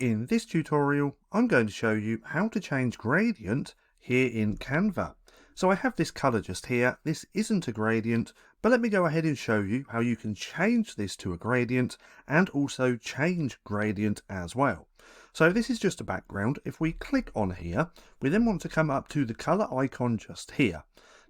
In this tutorial, I'm going to show you how to change gradient here in Canva. So I have this colour just here. This isn't a gradient, but let me go ahead and show you how you can change this to a gradient and also change gradient as well. So this is just a background. If we click on here, we then want to come up to the colour icon just here.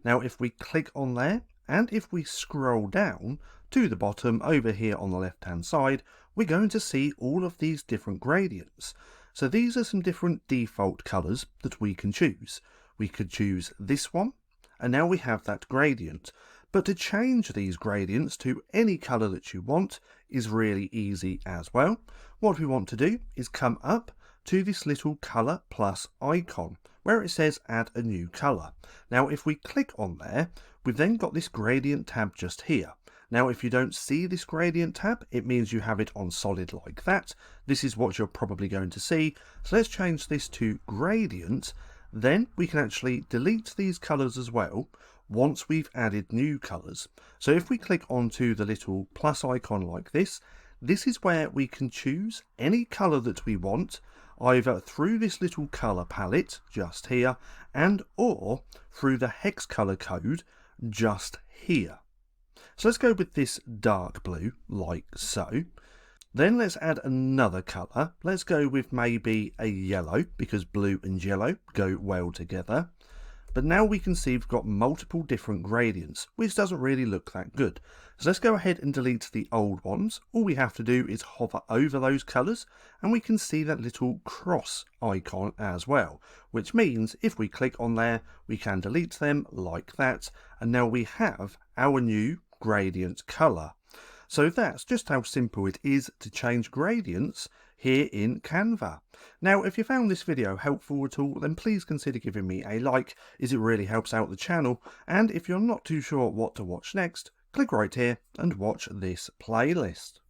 Now if we click on there, and if we scroll down to the bottom over here on the left hand side, we're going to see all of these different gradients. So these are some different default colours that we can choose. We could choose this one, and now we have that gradient. But to change these gradients to any colour that you want is really easy as well. What we want to do is come up to this little colour plus icon where it says add a new colour. Now if we click on there, we've then got this gradient tab just here. Now if you don't see this gradient tab, it means you have it on solid like that. This is what you're probably going to see. So let's change this to gradient. Then we can actually delete these colours as well once we've added new colours. So if we click onto the little plus icon like this, this is where we can choose any colour that we want, either through this little colour palette just here and or through the hex colour code just here. So let's go with this dark blue like so. Then let's add another colour. Let's go with maybe a yellow because blue and yellow go well together. But now we can see we've got multiple different gradients, which doesn't really look that good. So let's go ahead and delete the old ones. All we have to do is hover over those colours and we can see that little cross icon as well, which means if we click on there, we can delete them like that. And now we have our new gradient colour. So that's just how simple it is to change gradients here in Canva. Now if you found this video helpful at all, then please consider giving me a like, as it really helps out the channel. And if you're not too sure what to watch next, click right here and watch this playlist.